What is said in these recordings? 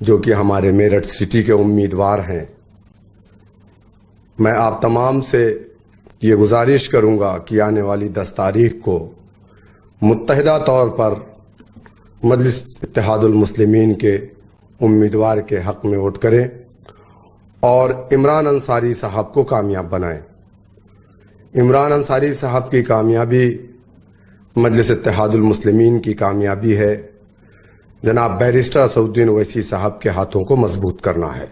जो कि हमारे मेरठ सिटी के उम्मीदवार हैं, मैं आप तमाम से ये गुजारिश करूंगा कि आने वाली 10 तारीख को मुत्तहिदा तौर पर मजलिस इत्तेहादुल मुस्लिमीन के उम्मीदवार के हक में वोट करें और इमरान अंसारी साहब को कामयाब बनाएं। इमरान अंसारी साहब की कामयाबी मजलिस इत्तेहादुल मुस्लिमीन की कामयाबी है। जनाब बैरिस्टर असदुद्दीन ओवैसी साहब के हाथों को मजबूत करना है।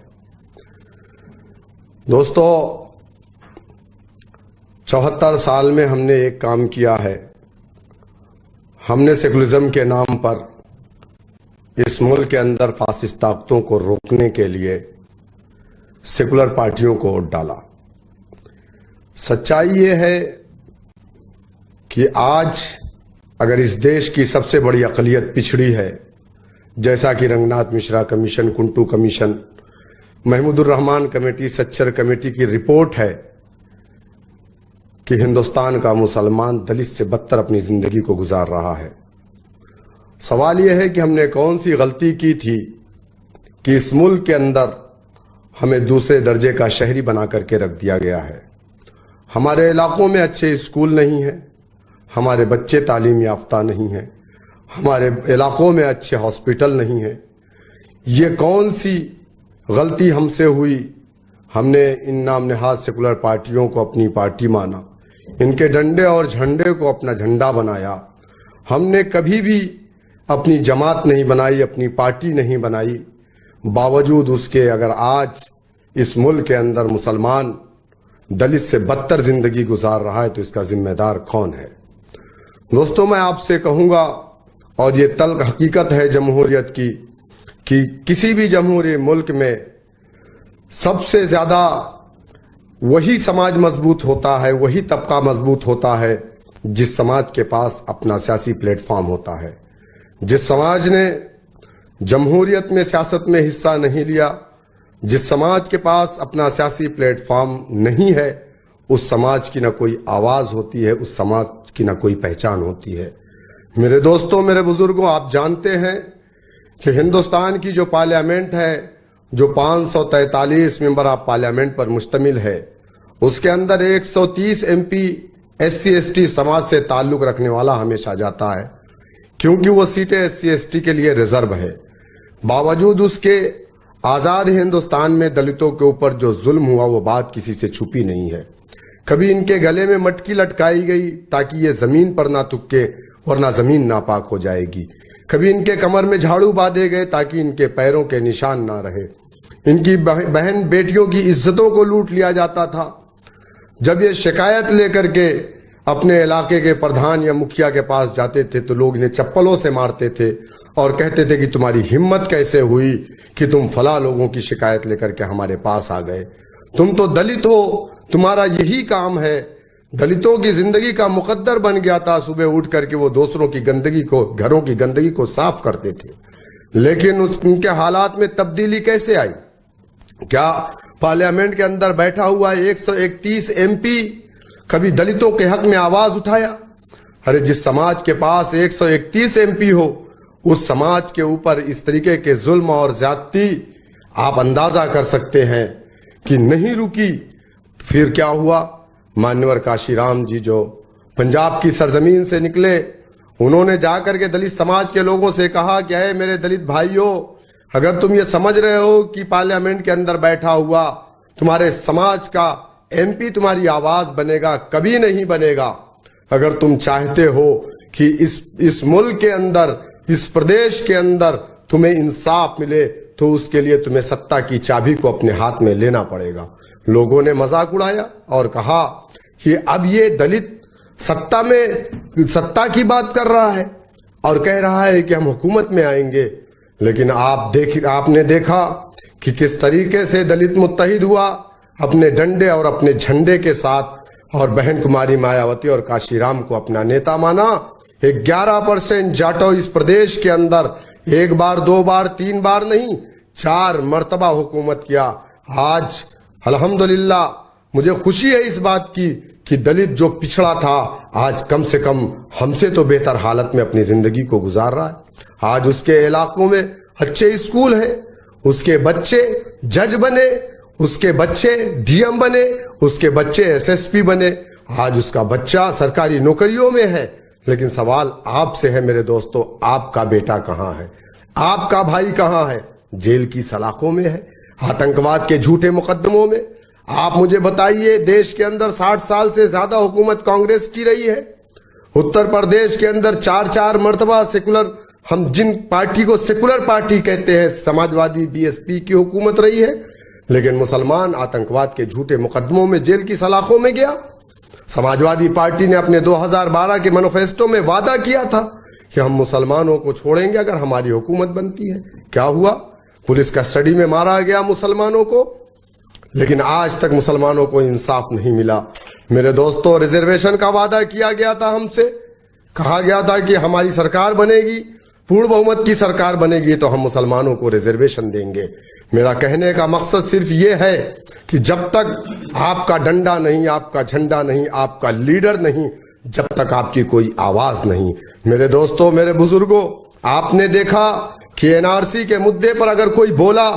दोस्तों, 74 साल में हमने एक काम किया है। हमने सेकुलरिज्म के नाम पर इस मुल्क के अंदर फासिस्ट ताकतों को रोकने के लिए सेकुलर पार्टियों को वोट डाला। सच्चाई ये है कि आज अगर इस देश की सबसे बड़ी अक़लियत पिछड़ी है, जैसा कि Ranganath Mishra commission, Kundu commission, Mahmudur Rahman committee, Sachar committee की रिपोर्ट है कि हिंदुस्तान का मुसलमान दलित से बदतर अपनी जिंदगी को गुजार रहा है। सवाल यह है कि हमने कौन सी गलती की थी कि इस मुल्क के अंदर हमें दूसरे दर्जे का शहरी बना करके रख दिया गया है। हमारे इलाकों में अच्छे स्कूल नहीं हैं, हमारे बच्चे तालीम याफ्ता नहीं हैं, हमारे इलाकों में अच्छे हॉस्पिटल नहीं हैं। ये कौन सी गलती हमसे हुई? हमने इन नाम नहाज सेकुलर पार्टियों को अपनी पार्टी माना, इनके डंडे और झंडे को अपना झंडा बनाया। हमने कभी भी अपनी जमात नहीं बनाई, अपनी पार्टी नहीं बनाई। बावजूद उसके अगर आज इस मुल्क के अंदर मुसलमान दलित से बदतर जिंदगी गुजार रहा है तो इसका जिम्मेदार कौन है? दोस्तों, मैं आपसे कहूंगा, और ये तल्ख हकीकत है जमहूरियत की, कि किसी भी जमहूरी मुल्क में सबसे ज्यादा वही समाज मजबूत होता है, वही तबका मजबूत होता है जिस समाज के पास अपना सियासी प्लेटफॉर्म होता है। जिस समाज ने जमहूरियत में सियासत में हिस्सा नहीं लिया, जिस समाज के पास अपना सियासी प्लेटफॉर्म नहीं है, उस समाज की ना कोई आवाज होती है, उस समाज की ना कोई पहचान होती है। मेरे दोस्तों, मेरे बुजुर्गों, आप जानते हैं कि हिंदुस्तान की जो पार्लियामेंट है, जो 543 मेंबर ऑफ पार्लियामेंट पर मुश्तमिल है, उसके अंदर 130 MP SC ST समाज से ताल्लुक रखने वाला हमेशा जाता है, क्योंकि वो सीटें SC ST के लिए रिजर्व है। बावजूद उसके आजाद हिंदुस्तान में दलितों के ऊपर जो जुल्म हुआ वो बात किसी से छुपी नहीं है। कभी इनके गले में मटकी लटकाई गई ताकि ये जमीन पर ना तुक्के, वरना जमीन नापाक हो जाएगी। कभी इनके कमर में झाड़ू बांधे गए ताकि इनके पैरों के निशान ना रहे। इनकी बहन बेटियों की इज्जतों को लूट लिया जाता था। जब ये शिकायत लेकर के अपने इलाके के प्रधान या मुखिया के पास जाते थे तो लोग इन्हें चप्पलों से मारते थे और कहते थे कि तुम्हारी हिम्मत कैसे हुई कि तुम फला लोगों की शिकायत लेकर के हमारे पास आ गए, तुम तो दलित हो, तुम्हारा यही काम है। दलितों की जिंदगी का मुकद्दर बन गया था सुबह उठ करके वो दूसरों की गंदगी को, घरों की गंदगी को साफ करते थे। लेकिन उनके हालात में तब्दीली कैसे आई? क्या पार्लियामेंट के अंदर बैठा हुआ 131 MP कभी दलितों के हक में आवाज उठाया? अरे जिस समाज के पास 131 MP हो, उस समाज के ऊपर इस तरीके के जुल्म और ज्यादती आप अंदाजा कर सकते हैं कि नहीं रुकी। फिर क्या हुआ? मान्यवर काशीराम जी जो पंजाब की सरजमीन से निकले, उन्होंने जाकर के दलित समाज के लोगों से कहा कि अरे मेरे दलित भाइयों, अगर तुम ये समझ रहे हो कि पार्लियामेंट के अंदर बैठा हुआ तुम्हारे समाज का MP तुम्हारी आवाज बनेगा, कभी नहीं बनेगा। अगर तुम चाहते हो कि इस मुल्क के अंदर, इस प्रदेश के अंदर तुम्हें इंसाफ मिले, तो उसके लिए तुम्हें सत्ता की चाबी को अपने हाथ में लेना पड़ेगा। लोगों ने मजाक उड़ाया और कहा कि अब ये दलित सत्ता की बात कर रहा है और कह रहा है कि हम हुकूमत में आएंगे। लेकिन आपने देखा कि किस तरीके से दलित मुत्तहिद हुआ अपने डंडे और अपने झंडे के साथ, और बहन कुमारी मायावती और काशीराम को अपना नेता माना। 11% जाटो इस प्रदेश के अंदर एक बार, दो बार, तीन बार नहीं, 4 मर्तबा हुकूमत किया। आज अल्हम्दुलिल्लाह मुझे खुशी है इस बात की कि दलित जो पिछड़ा था आज कम से कम हमसे तो बेहतर हालत में अपनी जिंदगी को गुजार रहा है। आज उसके इलाकों में अच्छे स्कूल है, उसके बच्चे जज बने, उसके बच्चे डीएम बने, उसके बच्चे एसएसपी बने, आज उसका बच्चा सरकारी नौकरियों में है। लेकिन सवाल आपसे है मेरे दोस्तों, आपका बेटा कहां है? आपका भाई कहां है? जेल की सलाखों में है, आतंकवाद के झूठे मुकदमों में। आप मुझे बताइए, देश के अंदर 60 साल से ज्यादा हुकूमत कांग्रेस की रही है। उत्तर प्रदेश के अंदर 4-4 मर्तबा सेकुलर, हम जिन पार्टी को सेकुलर पार्टी कहते हैं, समाजवादी बीएसपी की हुकूमत रही है। लेकिन मुसलमान आतंकवाद के झूठे मुकदमों में जेल की सलाखों में गया। समाजवादी पार्टी ने अपने 2012 के मैनिफेस्टो में वादा किया था कि हम मुसलमानों को छोड़ेंगे अगर हमारी हुकूमत बनती है। क्या हुआ? पुलिस कस्टडी में मारा गया मुसलमानों को। लेकिन आज तक मुसलमानों को इंसाफ नहीं मिला। मेरे दोस्तों, रिजर्वेशन का वादा किया गया था हमसे, कहा गया था कि हमारी सरकार बनेगी, पूर्ण बहुमत की सरकार बनेगी तो हम मुसलमानों को रिजर्वेशन देंगे। मेरा कहने का मकसद सिर्फ ये है कि जब तक आपका डंडा नहीं, आपका झंडा नहीं, आपका लीडर नहीं, जब तक आपकी कोई आवाज नहीं। मेरे दोस्तों, मेरे बुजुर्गों, आपने देखा कि एनआरसी के मुद्दे पर अगर कोई बोला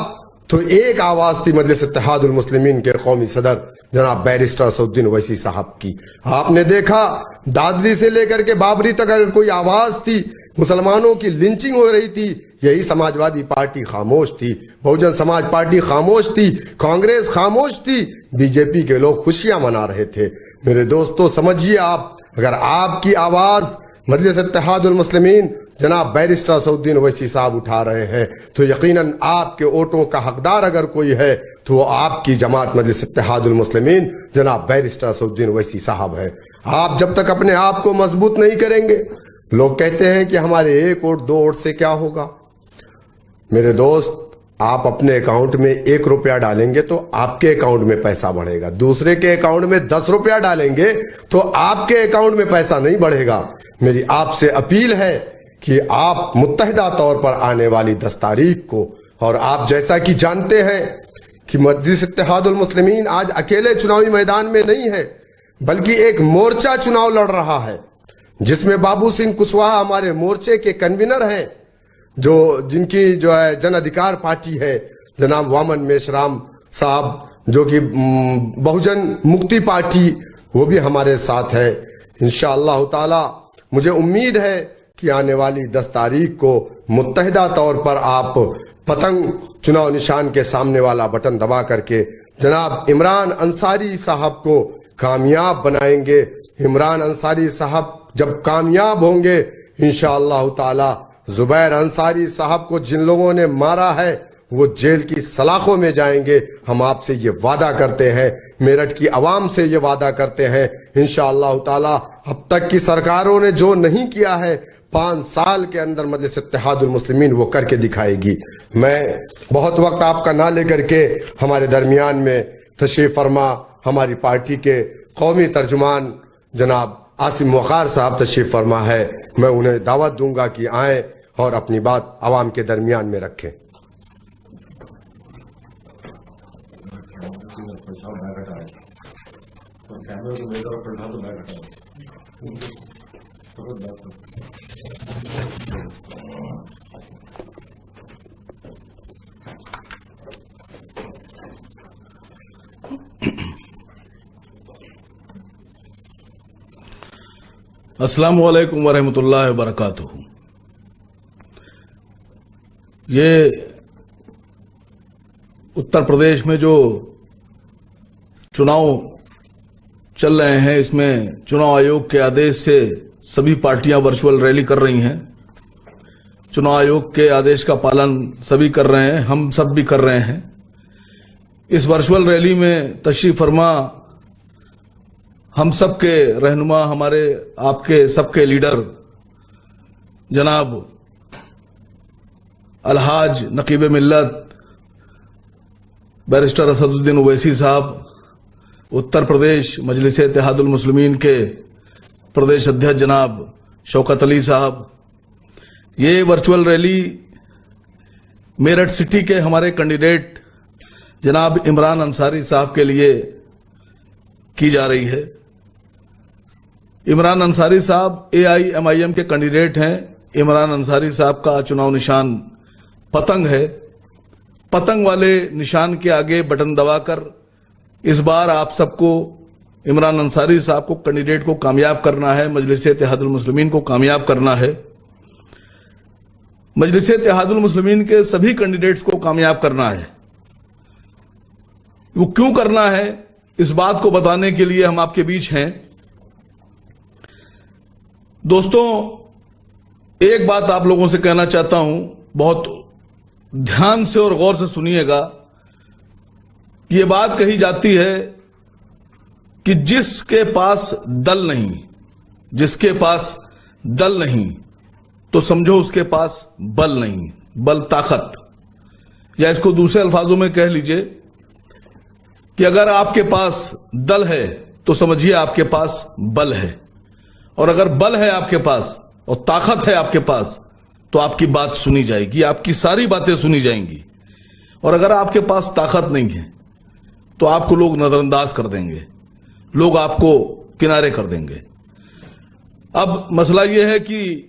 तो एक आवाज थी मजलिस इत्तेहादुल मुस्लिमीन के कौमी सदर जनाब बैरिस्टर असदुद्दीन ओवैसी साहब की। आपने देखा दादरी से लेकर के बाबरी तक अगर कोई आवाज थी, मुसलमानों की लिंचिंग हो रही थी, यही समाजवादी पार्टी खामोश थी, बहुजन समाज पार्टी खामोश थी, कांग्रेस खामोश थी, बीजेपी के लोग खुशियां मना रहे थे। मेरे दोस्तों, समझिए आप, अगर आपकी आवाज मजलिस इत्तेहादुल मुस्लिमीन जनाब बैरिस्टर असदुद्दीन ओवैसी साहब उठा रहे हैं तो यकीनन आपके वोटों का हकदार अगर कोई है तो वो आपकी जमात मजलिस इत्तेहादुल मुस्लिमीन जनाब बैरिस्टर असदुद्दीन ओवैसी साहब है। आप जब तक अपने आप को मजबूत नहीं करेंगे, लोग कहते हैं कि हमारे 1 वोट 2 वोट से क्या होगा। मेरे दोस्त, आप अपने अकाउंट में 1 रुपया डालेंगे तो आपके अकाउंट में पैसा बढ़ेगा, दूसरे के अकाउंट में 10 रुपया डालेंगे तो आपके अकाउंट में पैसा नहीं बढ़ेगा। मेरी आपसे अपील है कि आप मुत्तहिदा तौर पर आने वाली 10 तारीख को, और आप जैसा कि जानते हैं कि मजलिस इत्तेहादुल मुस्लिमीन आज अकेले चुनावी मैदान में नहीं है, बल्कि एक मोर्चा चुनाव लड़ रहा है जिसमें बाबू सिंह कुशवाहा हमारे मोर्चे के कन्वीनर हैं, जिनकी जो है जन अधिकार पार्टी है, जनाब वामन मेश्राम साहब जो कि बहुजन मुक्ति पार्टी, वो भी हमारे साथ है। इंशाअल्लाह ताला मुझे उम्मीद है कि आने वाली 10 तारीख को मुत्तहिदा तौर पर आप पतंग चुनाव निशान के सामने वाला बटन दबा करके जनाब इमरान अंसारी साहब को कामयाब बनाएंगे। इमरान अंसारी साहब जब कामयाब होंगे, इंशाअल्लाह ताला जुबैर अंसारी साहब को जिन लोगों ने मारा है वो जेल की सलाखों में जाएंगे। हम आपसे ये वादा करते हैं, मेरठ की आवाम से ये वादा करते हैं, इंशाअल्लाह ताला अब तक की सरकारों ने जो नहीं किया है 5 साल के अंदर मजलिस इत्तेहादुल मुस्लिमीन वो करके दिखाएगी। मैं बहुत वक्त आपका ना लेकर के हमारे दरमियान में तशरीफ फरमा हमारी पार्टी के कौमी तर्जुमान जनाब आसिम वक़ार साहब तशरीफ फरमा है, मैं उन्हें दावत दूंगा कि आए और अपनी बात आवाम के दरमियान में रखें। अस्सलामु अलैकुम वरहमतुल्लाहि वबरकातुहू। ये उत्तर प्रदेश में जो चुनाव चल रहे हैं, इसमें चुनाव आयोग के आदेश से सभी पार्टियां वर्चुअल रैली कर रही हैं। चुनाव आयोग के आदेश का पालन सभी कर रहे हैं, हम सब भी कर रहे हैं। इस वर्चुअल रैली में तशरीफ फरमा हम सब के रहनुमा, हमारे आपके सबके लीडर जनाब अलहाज नकीब मिल्लत बैरिस्टर असदुद्दीन ओवैसी साहब, उत्तर प्रदेश मजलिस इत्तेहादुल मुस्लिमीन के प्रदेश अध्यक्ष जनाब शौकत अली साहब। ये वर्चुअल रैली मेरठ सिटी के हमारे कैंडिडेट जनाब इमरान अंसारी साहब के लिए की जा रही है। इमरान अंसारी साहब AIMIM के कैंडिडेट हैं। इमरान अंसारी साहब का चुनाव निशान पतंग है। पतंग वाले निशान के आगे बटन दबाकर इस बार आप सबको इमरान अंसारी साहब को कैंडिडेट को कामयाब करना है, मजलिस-ए-इत्तेहादुल मुस्लिमीन को कामयाब करना है, मजलिस-ए-इत्तेहादुल मुस्लिमीन के सभी कैंडिडेट्स को कामयाब करना है। वो क्यों करना है, इस बात को बताने के लिए हम आपके बीच हैं। दोस्तों, एक बात आप लोगों से कहना चाहता हूं, बहुत ध्यान से और गौर से सुनिएगा। ये बात कही जाती है कि जिसके पास दल नहीं तो समझो उसके पास बल नहीं, बल ताकत, या इसको दूसरे अल्फाजों में कह लीजिए कि अगर आपके पास दल है तो समझिए आपके पास बल है, और अगर बल है आपके पास और ताकत है आपके पास तो आपकी बात सुनी जाएगी, आपकी सारी बातें सुनी जाएंगी। और अगर आपके पास ताकत नहीं है तो आपको लोग नजरअंदाज कर देंगे, लोग आपको किनारे कर देंगे। अब मसला यह है कि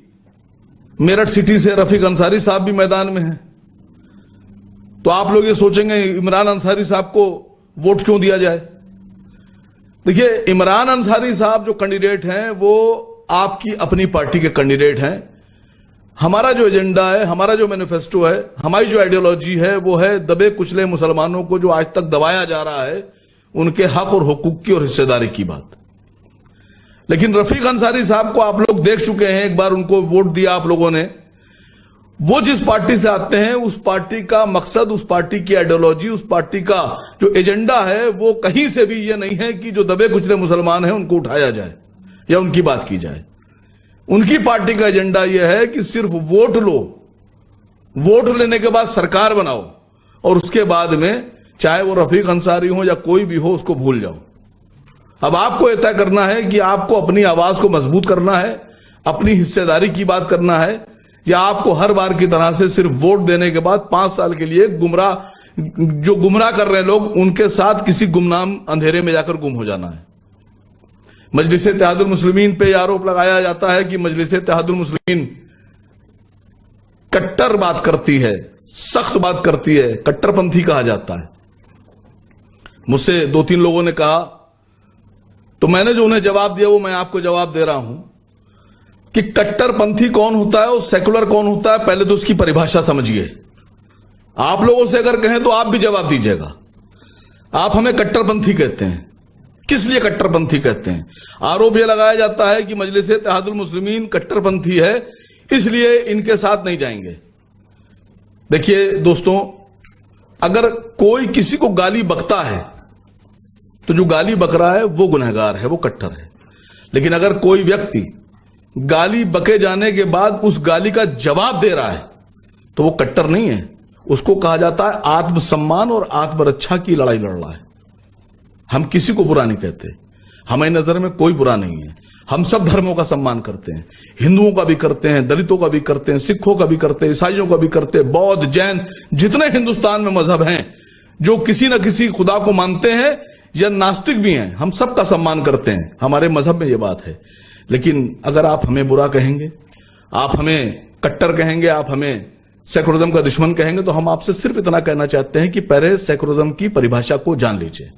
मेरठ सिटी से रफीक अंसारी साहब भी मैदान में हैं, तो आप लोग ये सोचेंगे इमरान अंसारी साहब को वोट क्यों दिया जाए। देखिए, इमरान अंसारी साहब जो कैंडिडेट हैं वो आपकी अपनी पार्टी के कैंडिडेट हैं। हमारा जो एजेंडा है, हमारा जो मैनिफेस्टो है, हमारी जो आइडियोलॉजी है वो है दबे कुचले मुसलमानों को जो आज तक दबाया जा रहा है उनके हक और हुकूक की और हिस्सेदारी की बात। लेकिन रफीक अंसारी साहब को आप लोग देख चुके हैं, एक बार उनको वोट दिया आप लोगों ने। वो जिस पार्टी से आते हैं उस पार्टी का मकसद, उस पार्टी की आइडियोलॉजी, उस पार्टी का जो एजेंडा है वो कहीं से भी ये नहीं है कि जो दबे कुचले मुसलमान हैं उनको उठाया जाए या उनकी बात की जाए। उनकी पार्टी का एजेंडा यह है कि सिर्फ वोट लो, वोट लेने के बाद सरकार बनाओ और उसके बाद में चाहे वो रफीक अंसारी हो या कोई भी हो उसको भूल जाओ। अब आपको यह तय करना है कि आपको अपनी आवाज को मजबूत करना है, अपनी हिस्सेदारी की बात करना है, या आपको हर बार की तरह से सिर्फ वोट देने के बाद 5 साल के लिए जो गुमराह कर रहे हैं लोग उनके साथ किसी गुमनाम अंधेरे में जाकर गुम हो जाना है। मजलिस-ए-इत्तेहादुल मुस्लिमीन पे आरोप लगाया जाता है कि मजलिस-ए-इत्तेहादुल मुस्लिमीन कट्टर बात करती है, सख्त बात करती है, कट्टरपंथी कहा जाता है। मुझसे 2-3 लोगों ने कहा, तो मैंने जो उन्हें जवाब दिया वो मैं आपको जवाब दे रहा हूं कि कट्टरपंथी कौन होता है और सेकुलर कौन होता है, पहले तो उसकी परिभाषा समझिए। आप लोगों से अगर कहें तो आप भी जवाब दीजिएगा। आप हमें कट्टरपंथी कहते हैं, किस लिए कट्टरपंथी कहते हैं? आरोप यह लगाया जाता है कि मजलिस-ए-इत्तेहादुल मुस्लिमीन कट्टरपंथी है, इसलिए इनके साथ नहीं जाएंगे। देखिए दोस्तों, अगर कोई किसी को गाली बकता है तो जो गाली बक रहा है वो गुनहगार है, वो कट्टर है। लेकिन अगर कोई व्यक्ति गाली बके जाने के बाद उस गाली का जवाब दे रहा है तो वो कट्टर नहीं है, उसको कहा जाता है आत्मसम्मान और आत्मरक्षा की लड़ाई लड़ रहा है। हम किसी को बुरा नहीं कहते, हमारी नजर में कोई बुरा नहीं है। हम सब धर्मों का सम्मान करते हैं, हिंदुओं का भी करते हैं, दलितों का भी करते हैं, सिखों का भी करते हैं, ईसाइयों का भी करते हैं, बौद्ध, जैन, जितने हिंदुस्तान में मजहब हैं जो किसी न किसी खुदा को मानते हैं या नास्तिक भी हैं, हम सबका सम्मान करते हैं। हमारे मजहब में यह बात है। लेकिन अगर आप हमें बुरा कहेंगे, आप हमें कट्टर कहेंगे, आप हमें सेकुलरिज्म का दुश्मन कहेंगे, तो हम आपसे सिर्फ इतना कहना चाहते हैं कि पहले सेकुलरिज्म की परिभाषा को जान लीजिए।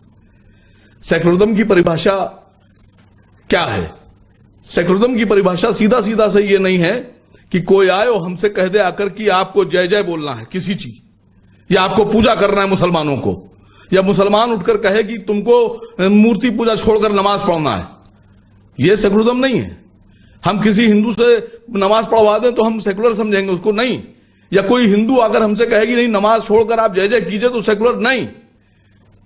सेकुलरिज्म की परिभाषा क्या है? सेकुलरिज्म की परिभाषा सीधा सीधा से ये नहीं है कि कोई आए और हमसे कह दे आकर कि आपको जय जय बोलना है किसी चीज, या आपको पूजा करना है मुसलमानों को, या मुसलमान उठकर कहे कि तुमको मूर्ति पूजा छोड़कर नमाज पढ़ना है। यह सेकुलरिज्म नहीं है। हम किसी हिंदू से नमाज पढ़वा दें तो हम सेकुलर समझेंगे उसको? नहीं। या कोई हिंदू आकर हमसे कहेगी नहीं नमाज छोड़कर आप जय जय कीजिए, तो सेकुलर नहीं।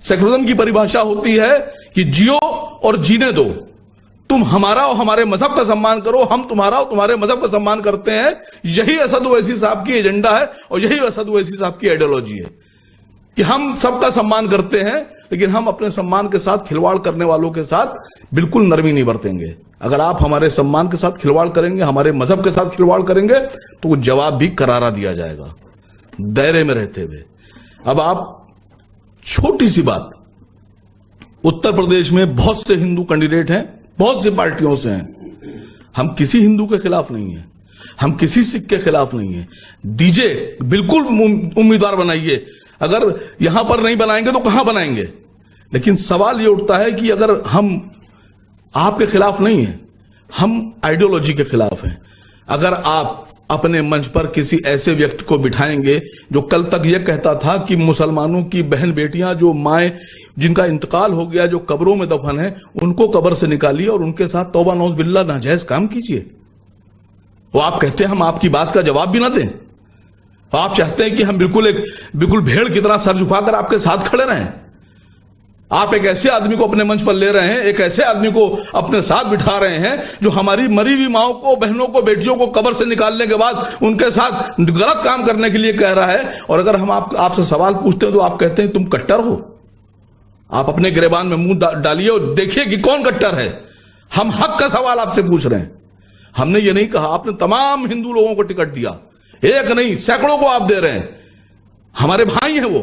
सेकुलरिज्म की परिभाषा होती है कि जियो और जीने दो, तुम हमारा और हमारे मजहब का सम्मान करो, हम तुम्हारा और तुम्हारे मजहब का सम्मान करते हैं। यही असद ओवैसी साहब की एजेंडा है और यही असद ओवैसी साहब की आइडियोलॉजी है कि हम सबका सम्मान करते हैं, लेकिन हम अपने सम्मान के साथ खिलवाड़ करने वालों के साथ बिल्कुल नरमी नहीं बरतेंगे। अगर आप हमारे सम्मान के साथ खिलवाड़ करेंगे, हमारे मजहब के साथ खिलवाड़ करेंगे, तो जवाब भी करारा दिया जाएगा दायरे में रहते हुए। अब आप छोटी सी बात, उत्तर प्रदेश में बहुत से हिंदू कैंडिडेट हैं, बहुत सी पार्टियों से हैं। हम किसी हिंदू के खिलाफ नहीं है, हम किसी सिख के खिलाफ नहीं है। दीजिए, बिल्कुल उम्मीदवार बनाइए। अगर यहां पर नहीं बनाएंगे तो कहां बनाएंगे? लेकिन सवाल यह उठता है कि अगर हम आपके खिलाफ नहीं हैं, हम आइडियोलॉजी के खिलाफ हैं। अगर आप अपने मंच पर किसी ऐसे व्यक्ति को बिठाएंगे जो कल तक यह कहता था कि मुसलमानों की बहन बेटियां, जो माएं जिनका इंतकाल हो गया, जो कब्रों में दफन है, उनको कब्र से निकालिए और उनके साथ तौबा नौज बिल्ला नाजायज काम कीजिए, वो आप कहते हैं हम आपकी बात का जवाब भी ना दें? आप चाहते हैं कि हम बिल्कुल भेड़ की तरह सर झुकाकर आपके साथ खड़े रहें? आप एक ऐसे आदमी को अपने मंच पर ले रहे हैं, एक ऐसे आदमी को अपने साथ बिठा रहे हैं जो हमारी मरी हुई माओं को, बहनों को, बेटियों को कब्र से निकालने के बाद उनके साथ गलत काम करने के लिए कह रहा है। और अगर हम आपसे सवाल पूछते हैं तो आप कहते हैं तुम कट्टर हो। आप अपने गिरेबान में मुंह डालिए और देखिए कि कौन कट्टर है। हम हक का सवाल आपसे पूछ रहे हैं। हमने ये नहीं कहा, आपने तमाम हिंदू लोगों को टिकट दिया, एक नहीं सैकड़ों को आप दे रहे हैं, हमारे भाई हैं, वो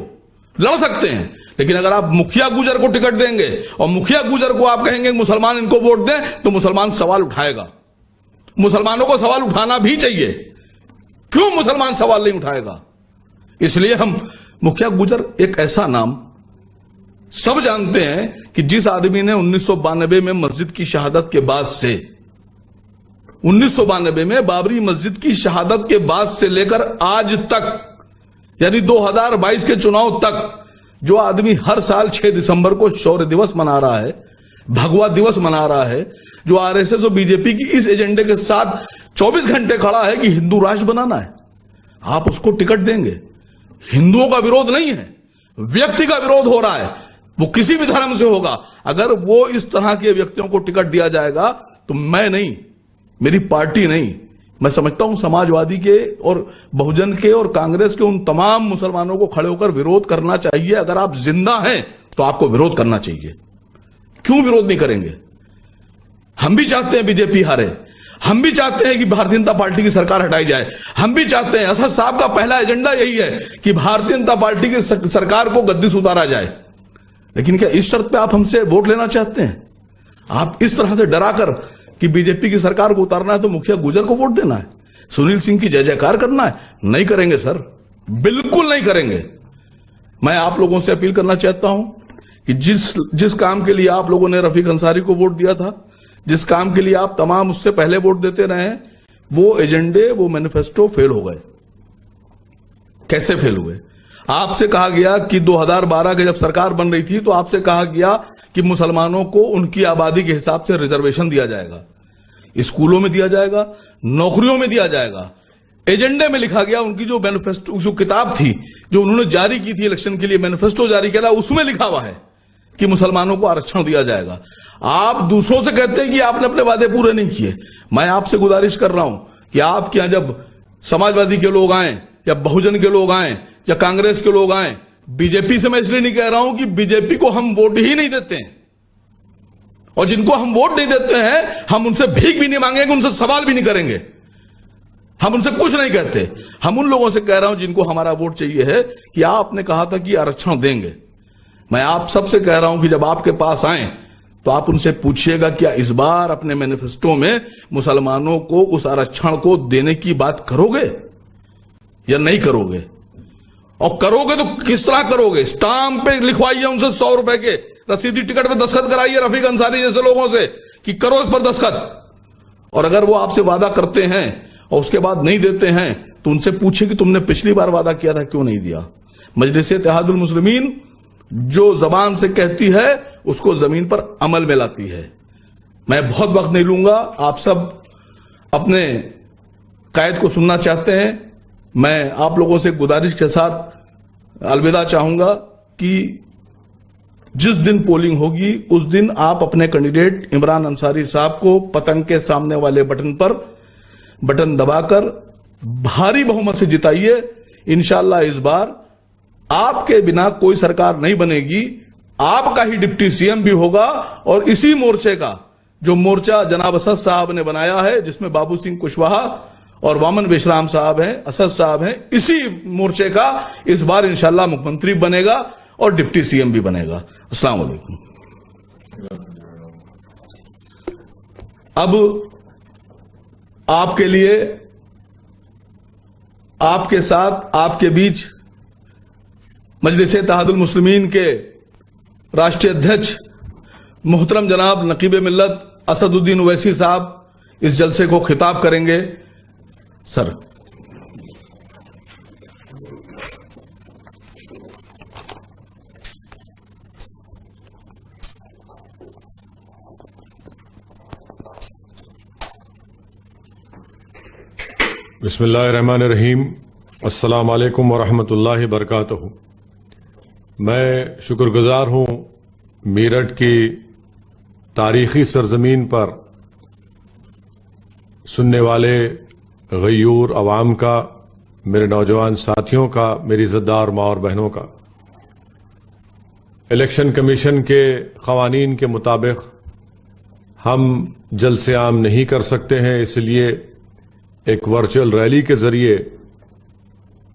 लड़ सकते हैं। लेकिन अगर आप मुखिया गुजर को टिकट देंगे और मुखिया गुजर को आप कहेंगे मुसलमान इनको वोट दें, तो मुसलमान सवाल उठाएगा। मुसलमानों को सवाल उठाना भी चाहिए। क्यों मुसलमान सवाल नहीं उठाएगा? इसलिए हम मुखिया गुजर एक ऐसा नाम, सब जानते हैं कि जिस आदमी ने 1992 में मस्जिद की शहादत के बाद से, 1992 में बाबरी मस्जिद की शहादत के बाद से लेकर आज तक, यानी 2022 के चुनाव तक, जो आदमी हर साल 6 दिसंबर को शौर्य दिवस मना रहा है, भगवा दिवस मना रहा है, जो आरएसएस और बीजेपी की इस एजेंडे के साथ 24 घंटे खड़ा है कि हिंदू राष्ट्र बनाना है, आप उसको टिकट देंगे? हिंदुओं का विरोध नहीं है, व्यक्ति का विरोध हो रहा है, वो किसी भी धर्म से होगा। अगर वो इस तरह के व्यक्तियों को टिकट दिया जाएगा तो मैं नहीं, मेरी पार्टी नहीं, मैं समझता हूं समाजवादी के और बहुजन के और कांग्रेस के उन तमाम मुसलमानों को खड़े होकर विरोध करना चाहिए। अगर आप जिंदा हैं तो आपको विरोध करना चाहिए। क्यों विरोध नहीं करेंगे? हम भी चाहते हैं बीजेपी हारे, हम भी चाहते हैं कि भारतीय जनता पार्टी की सरकार हटाई जाए, हम भी चाहते हैं, असद साहब का पहला एजेंडा यही है कि भारतीय जनता पार्टी की सरकार को गद्दी से उतारा जाए। लेकिन क्या इस शर्त पे आप हमसे वोट लेना चाहते हैं? आप इस तरह से डराकर कि बीजेपी की सरकार को उतारना है तो मुखिया गुजर को वोट देना है, सुनील सिंह की जय जयकार करना है? नहीं करेंगे सर, बिल्कुल नहीं करेंगे। मैं आप लोगों से अपील करना चाहता हूं कि जिस काम के लिए आप लोगों ने रफीक अंसारी को वोट दिया था, जिस काम के लिए आप तमाम उससे पहले वोट देते रहे हैं, वो एजेंडे, वो मैनिफेस्टो फेल हो गए। कैसे फेल हुए? आपसे कहा गया कि 2012 के जब सरकार बन रही थी तो आपसे कहा गया कि मुसलमानों को उनकी आबादी के हिसाब से रिजर्वेशन दिया जाएगा, स्कूलों में दिया जाएगा, नौकरियों में दिया जाएगा। एजेंडे में लिखा गया, उनकी जो मैनिफेस्टो, जो किताब थी जो उन्होंने जारी की थी इलेक्शन के लिए, मैनिफेस्टो जारी किया था, उसमें लिखा हुआ है कि मुसलमानों को आरक्षण दिया जाएगा। आप दूसरों से कहते हैं कि आपने अपने वादे पूरे नहीं किए। मैं आपसे गुजारिश कर रहा हूं कि आपके यहां जब समाजवादी के लोग आए या बहुजन के लोग आए या कांग्रेस के लोग आए, बीजेपी से मैं इसलिए नहीं कह रहा हूं कि बीजेपी को हम वोट ही नहीं देते हैं, और जिनको हम वोट नहीं देते हैं हम उनसे भीख भी नहीं मांगेंगे, उनसे सवाल भी नहीं करेंगे, हम उनसे कुछ नहीं कहते। हम उन लोगों से कह रहा हूं जिनको हमारा वोट चाहिए है कि आपने कहा था कि आरक्षण देंगे। मैं आप सबसे कह रहा हूं कि जब आपके पास आए तो आप उनसे पूछिएगा क्या इस बार अपने मैनिफेस्टो में मुसलमानों को उस आरक्षण को देने की बात करोगे या नहीं करोगे? और करोगे तो किस तरह करोगे? स्टाम्प पे लिखवाइए उनसे 100 रुपए के, रसीदी टिकट पे दस्तखत कराइए रफीक अंसारी जैसे लोगों से कि करो इस पर दस्तखत। और अगर वो आपसे वादा करते हैं और उसके बाद नहीं देते हैं तो उनसे पूछे कि तुमने पिछली बार वादा किया था क्यों नहीं दिया। मजलिस-ए-इत्तेहादुल मुस्लिमीन जो जबान से कहती है उसको जमीन पर अमल में लाती है। मैं बहुत वक्त नहीं लूंगा, आप सब अपने कायद को सुनना चाहते हैं। मैं आप लोगों से गुजारिश के साथ अलविदा चाहूंगा कि जिस दिन पोलिंग होगी उस दिन आप अपने कैंडिडेट इमरान अंसारी साहब को पतंग के सामने वाले बटन पर बटन दबाकर भारी बहुमत से जिताइए। इंशाअल्लाह इस बार आपके बिना कोई सरकार नहीं बनेगी, आपका ही डिप्टी सीएम भी होगा। और इसी मोर्चे का जो मोर्चा जनाब असद साहब ने बनाया है, जिसमें बाबू सिंह कुशवाहा और वामन विश्राम साहब हैं, असद साहब हैं, इसी मोर्चे का इस बार इंशाअल्लाह मुख्यमंत्री बनेगा और डिप्टी सीएम भी बनेगा। अस्सलाम वालेकुम। अब आपके लिए, आपके साथ, आपके बीच मजलिस इत्तेहादुल मुस्लिमीन के राष्ट्रीय अध्यक्ष मोहतरम जनाब नकीब मिल्लत असदुद्दीन ओवैसी साहब इस जलसे को खिताब करेंगे। सर। बिस्मिल्लाहिर्रहमानिर्रहीम। अस्सलाम वालेकुम वरहमतुल्लाहि बरकातहू। मैं शुक्रगुजार हूँ मीरठ की तारीखी सरजमीन पर सुनने वाले गयूर अवाम का, मेरे नौजवान साथियों का, मेरी इज़्ज़तदार माँ और बहनों का। इलेक्शन कमीशन के क़वानीन के मुताबिक हम जलसे आम नहीं कर सकते हैं, इसलिए एक वर्चुअल रैली के जरिए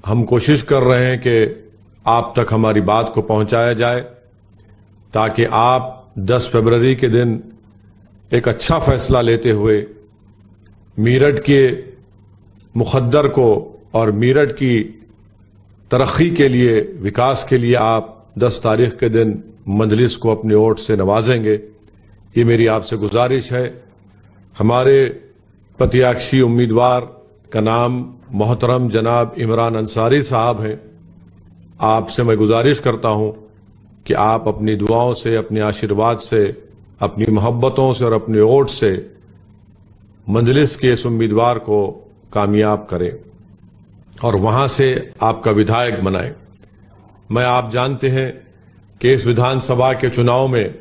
हम कोशिश कर रहे हैं कि आप तक हमारी बात को पहुंचाया जाए, ताकि आप 10 फरवरी के दिन एक अच्छा फैसला लेते हुए मीरठ के मुखद्दर को और मीरठ की तरक्की के लिए, विकास के लिए आप 10 तारीख के दिन मजलिस को अपने वोट से नवाजेंगे। ये मेरी आपसे गुजारिश है। हमारे प्रत्याशी उम्मीदवार का नाम मोहतरम जनाब इमरान अंसारी साहब हैं। आपसे मैं गुजारिश करता हूं कि आप अपनी दुआओं से, अपने आशीर्वाद से, अपनी मोहब्बतों से और अपने वोट से मजलिस के इस उम्मीदवार को कामयाब करें और वहां से आपका विधायक बनाएं। मैं, आप जानते हैं कि इस विधानसभा के चुनाव में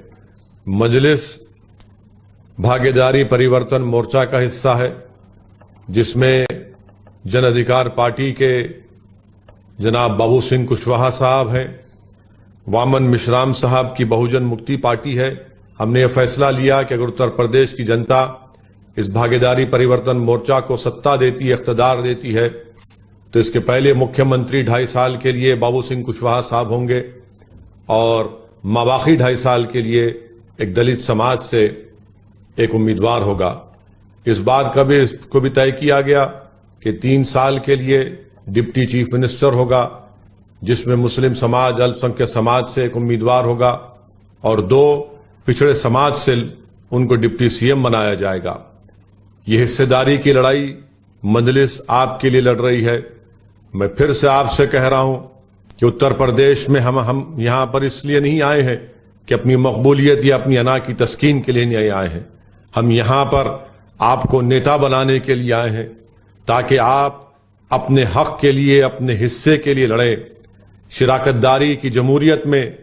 मजलिस भागीदारी परिवर्तन मोर्चा का हिस्सा है, जिसमें जन अधिकार पार्टी के जनाब बाबू सिंह कुशवाहा साहब हैं, वामन मिश्राम साहब की बहुजन मुक्ति पार्टी है। हमने यह फैसला लिया कि अगर उत्तर प्रदेश की जनता इस भागीदारी परिवर्तन मोर्चा को सत्ता देती है, इख्तिदार देती है, तो इसके पहले मुख्यमंत्री 2.5 साल के लिए बाबू सिंह कुशवाहा साहब होंगे और माबाकी 2.5 साल के लिए एक दलित समाज से एक उम्मीदवार होगा। इस बात का भी इसको भी तय किया गया कि 3 साल के लिए डिप्टी चीफ मिनिस्टर होगा, जिसमें मुस्लिम समाज, अल्पसंख्यक समाज से एक उम्मीदवार होगा और 2 पिछड़े समाज से उनको डिप्टी सीएम बनाया जाएगा। ये हिस्सेदारी की लड़ाई मजलिस आपके लिए लड़ रही है। मैं फिर से आपसे कह रहा हूं कि उत्तर प्रदेश में हम यहां पर इसलिए नहीं आए हैं कि अपनी मकबूलियत या अपनी अना की तस्कीन के लिए नहीं आए हैं। हम यहां पर आपको नेता बनाने के लिए आए हैं, ताकि आप अपने हक के लिए, अपने हिस्से के लिए लड़ें। शिराकतदारी की जमहूरियत में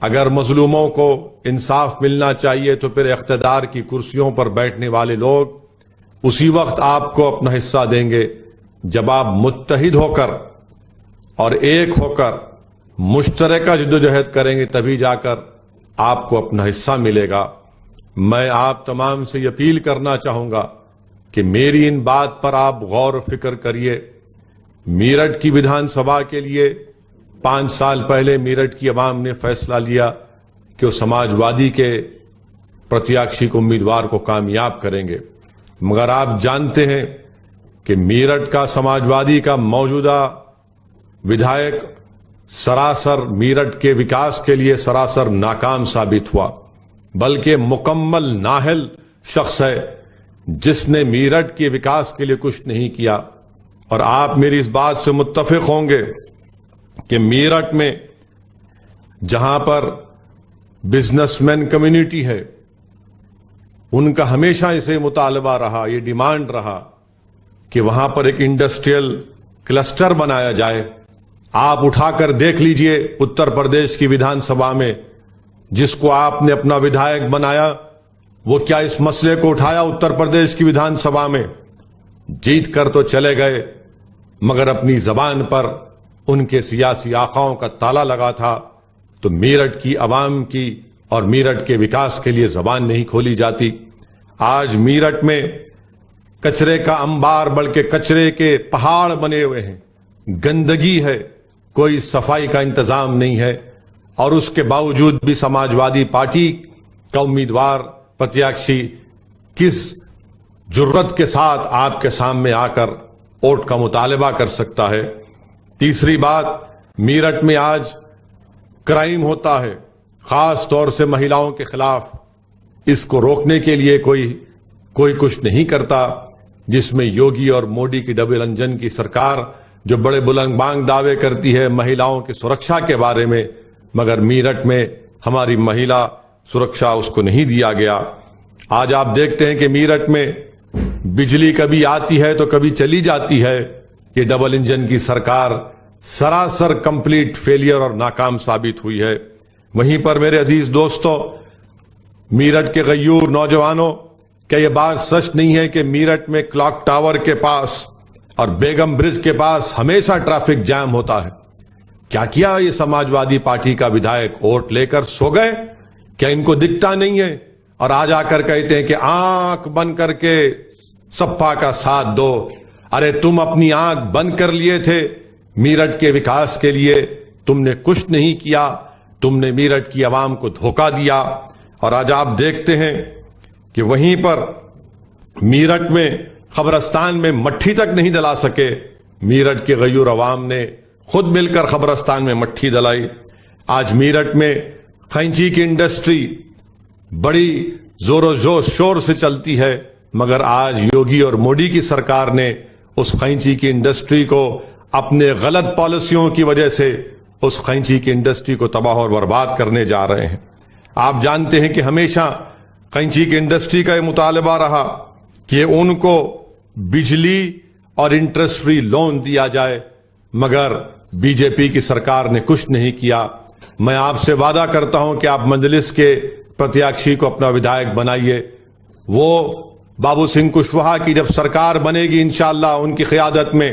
अगर मजलूमों को इंसाफ मिलना चाहिए, तो फिर इख्तिदार की कुर्सियों पर बैठने वाले लोग उसी वक्त आपको अपना हिस्सा देंगे जब आप मुत्तहिद होकर और एक होकर मुश्तरका जद्दोजहद करेंगे, तभी जाकर आपको अपना हिस्सा मिलेगा। मैं आप तमाम से अपील करना चाहूंगा कि मेरी इन बात पर आप गौर फिक्र करिए। मीरठ की विधानसभा के लिए 5 साल पहले मीरठ की आवाम ने फैसला लिया कि वो समाजवादी के प्रत्याशी को, उम्मीदवार को कामयाब करेंगे, मगर आप जानते हैं कि मीरठ का समाजवादी का मौजूदा विधायक सरासर मीरठ के विकास के लिए सरासर नाकाम साबित हुआ, बल्कि मुकम्मल नाहल शख्स है जिसने मीरठ के विकास के लिए कुछ नहीं किया। और आप मेरी इस बात से मुत्तफिक होंगे कि मीरठ में जहां पर बिजनेसमैन कम्युनिटी है, उनका हमेशा इसे मुतालबा रहा, ये डिमांड रहा कि वहां पर एक इंडस्ट्रियल क्लस्टर बनाया जाए। आप उठाकर देख लीजिए उत्तर प्रदेश की विधानसभा में जिसको आपने अपना विधायक बनाया, वो क्या इस मसले को उठाया उत्तर प्रदेश की विधानसभा में? जीत कर तो चले गए, मगर अपनी जबान पर उनके सियासी आकाओं का ताला लगा था। तो मीरठ की आवाम की और मीरठ के विकास के लिए जबान नहीं खोली जाती। आज मीरठ में कचरे का अंबार, बल्कि कचरे के पहाड़ बने हुए हैं, गंदगी है, कोई सफाई का इंतजाम नहीं है। और उसके बावजूद भी समाजवादी पार्टी का उम्मीदवार प्रत्याशी किस जुर्रत के साथ आपके सामने आकर वोट का मुतालबा कर सकता है? तीसरी बात, मीरठ में आज क्राइम होता है, खास तौर से महिलाओं के खिलाफ, इसको रोकने के लिए कोई कुछ नहीं करता, जिसमें योगी और मोदी की डबल इंजन की सरकार जो बड़े बुलंद दावे करती है महिलाओं की सुरक्षा के बारे में, मगर मीरठ में हमारी महिला सुरक्षा उसको नहीं दिया गया। आज आप देखते हैं कि मीरठ में बिजली कभी आती है तो कभी चली जाती है। ये डबल इंजन की सरकार सरासर कंप्लीट फेलियर और नाकाम साबित हुई है। वहीं पर मेरे अजीज दोस्तों, मीरठ के गयूर नौजवानों, क्या यह बात सच नहीं है कि मीरठ में क्लॉक टावर के पास और बेगम ब्रिज के पास हमेशा ट्रैफिक जैम होता है? क्या किया ये समाजवादी पार्टी का विधायक? वोट लेकर सो गए? क्या इनको दिखता नहीं है? और आज आकर कहते हैं कि आंख बंद करके सपा का साथ दो। अरे तुम अपनी आंख बंद कर लिए थे, मीरठ के विकास के लिए तुमने कुछ नहीं किया, तुमने मीरठ की आवाम को धोखा दिया। और आज आप देखते हैं कि वहीं पर मीरठ में खबरस्तान में मट्ठी तक नहीं दला सके। मीरठ के गयूर अवाम ने खुद मिलकर खबरस्तान में मट्ठी दलाई। आज मीरठ में खैंची की इंडस्ट्री बड़ी जोरों शोर से चलती है, मगर आज योगी और मोदी की सरकार ने उस खैंची की इंडस्ट्री को अपने गलत पॉलिसियों की वजह से उस खैंची की इंडस्ट्री को तबाह और बर्बाद करने जा रहे हैं। आप जानते हैं कि हमेशा खैंची की इंडस्ट्री का यह मुतालबा रहा कि उनको बिजली और इंटरेस्ट फ्री लोन दिया जाए, मगर बीजेपी की सरकार ने कुछ नहीं किया। मैं आपसे वादा करता हूं कि आप मजलिस के प्रत्याशी को अपना विधायक बनाइए। वो बाबू सिंह कुशवाहा की जब सरकार बनेगी इंशाअल्लाह उनकी क़यादत में,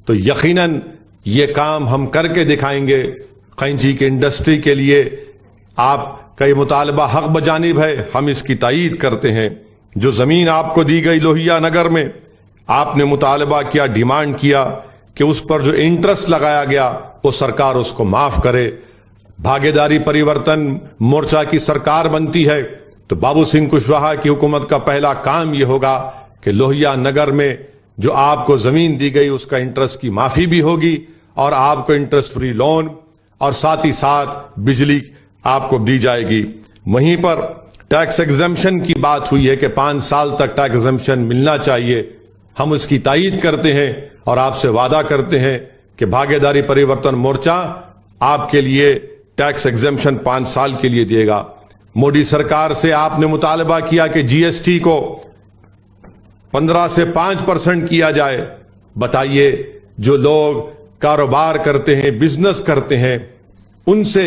तो यकीनन ये काम हम करके दिखाएंगे। खैंची की इंडस्ट्री के लिए आपका ये मुतालबा हक बजानिब है, हम इसकी तायीद करते हैं। जो जमीन आपको दी गई लोहिया नगर में, आपने मुतालबा किया, डिमांड किया कि उस पर जो इंटरेस्ट लगाया गया वो सरकार उसको माफ करे। भागीदारी परिवर्तन मोर्चा की सरकार बनती है तो बाबू सिंह कुशवाहा की हुकूमत का पहला काम यह होगा कि लोहिया नगर में जो आपको जमीन दी गई उसका इंटरेस्ट की माफी भी होगी और आपको इंटरेस्ट फ्री लोन और साथ ही साथ बिजली आपको दी जाएगी। वहीं पर टैक्स एग्जम्पशन की बात हुई है कि 5 साल तक टैक्स एग्जम्पशन मिलना चाहिए। हम उसकी तायीद करते हैं और आपसे वादा करते हैं कि भागीदारी परिवर्तन मोर्चा आपके लिए टैक्स एग्जम्पशन 5 साल के लिए देगा। मोदी सरकार से आपने मुतालबा किया कि जीएसटी को 15 से 5% किया जाए। बताइए, जो लोग कारोबार करते हैं, बिजनेस करते हैं, उनसे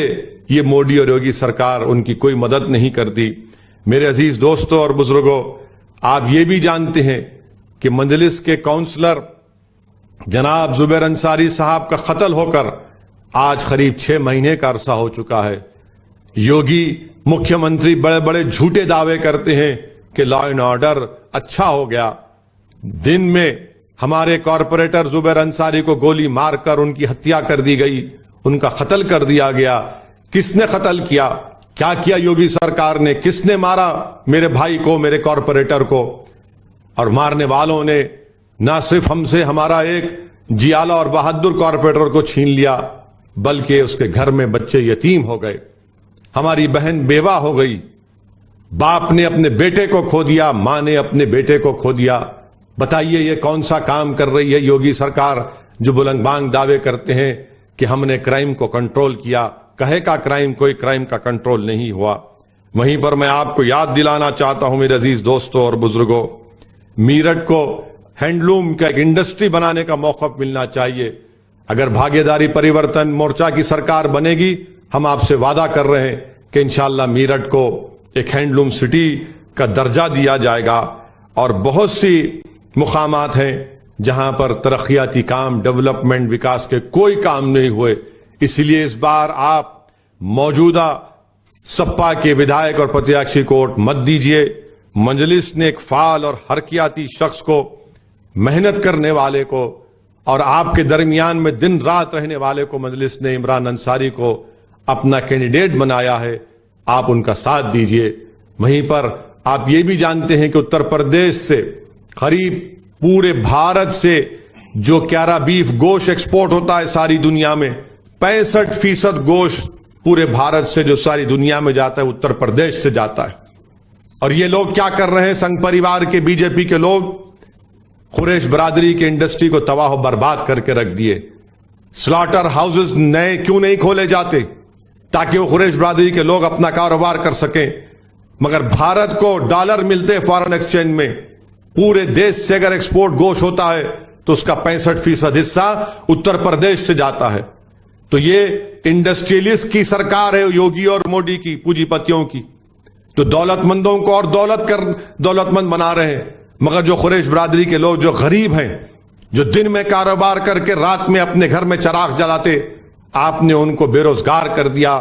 ये मोदी और योगी सरकार उनकी कोई मदद नहीं करती। मेरे अजीज दोस्तों और बुजुर्गों, आप ये भी जानते हैं कि मजलिस के काउंसलर जनाब जुबैर अंसारी साहब का कत्ल होकर आज करीब 6 महीने का अरसा हो चुका है। योगी मुख्यमंत्री बड़े बड़े झूठे दावे करते हैं कि लॉ एंड ऑर्डर अच्छा हो गया। दिन में हमारे कॉरपोरेटर जुबैर अंसारी को गोली मारकर उनकी हत्या कर दी गई, उनका कत्ल कर दिया गया। किसने कत्ल किया? क्या किया योगी सरकार ने? किसने मारा मेरे भाई को, मेरे कॉरपोरेटर को? और मारने वालों ने ना सिर्फ हमसे हमारा एक जियाला और बहादुर कॉरपोरेटर को छीन लिया, बल्कि उसके घर में बच्चे यतीम हो गए, हमारी बहन बेवा हो गई, बाप ने अपने बेटे को खो दिया, मां ने अपने बेटे को खो दिया। बताइए ये कौन सा काम कर रही है योगी सरकार, जो बुलंदबांग दावे करते हैं कि हमने क्राइम को कंट्रोल किया। कहे का क्राइम, कोई क्राइम का कंट्रोल नहीं हुआ। वहीं पर मैं आपको याद दिलाना चाहता हूं मेरे अजीज दोस्तों और बुजुर्गों, मीरठ को हैंडलूम का एक इंडस्ट्री बनाने का मौका मिलना चाहिए। अगर भागीदारी परिवर्तन मोर्चा की सरकार बनेगी, हम आपसे वादा कर रहे हैं कि इंशाअल्लाह मीरठ को एक हैंडलूम सिटी का दर्जा दिया जाएगा। और बहुत सी मुकामात हैं जहां पर तरक्याती काम, डेवलपमेंट, विकास के कोई काम नहीं हुए। इसलिए इस बार आप मौजूदा सपा के विधायक और प्रत्याशी को वोट मत दीजिए। मजलिस ने एक फाल और हरकियाती शख्स को, मेहनत करने वाले को और आपके दरमियान में दिन रात रहने वाले को मजलिस ने इमरान अंसारी को अपना कैंडिडेट बनाया है। आप उनका साथ दीजिए। वहीं पर आप ये भी जानते हैं कि उत्तर प्रदेश से करीब पूरे भारत से जो क्यारा बीफ गोश्त एक्सपोर्ट होता है सारी दुनिया में, 65% गोश्त पूरे भारत से जो सारी दुनिया में जाता है उत्तर प्रदेश से जाता है। और ये लोग क्या कर रहे हैं, संघ परिवार के बीजेपी के लोग कुरैश बरादरी की इंडस्ट्री को तबाह बर्बाद करके रख दिए। स्लॉटर हाउसेस नए क्यों नहीं खोले जाते ताकि वो कुरैश बरादरी के लोग अपना कारोबार कर सकें। मगर भारत को डॉलर मिलते फॉरेन एक्सचेंज में, पूरे देश से अगर एक्सपोर्ट गोश होता है तो उसका 65% हिस्सा उत्तर प्रदेश से जाता है। तो ये इंडस्ट्रियलिस्ट की सरकार है, योगी और मोदी की, पूंजीपतियों की। तो दौलतमंदों को और दौलतमंद बना रहे हैं, मगर जो कुरैश बरादरी के लोग जो गरीब हैं, जो दिन में कारोबार करके रात में अपने घर में चिराग जलाते, आपने उनको बेरोजगार कर दिया,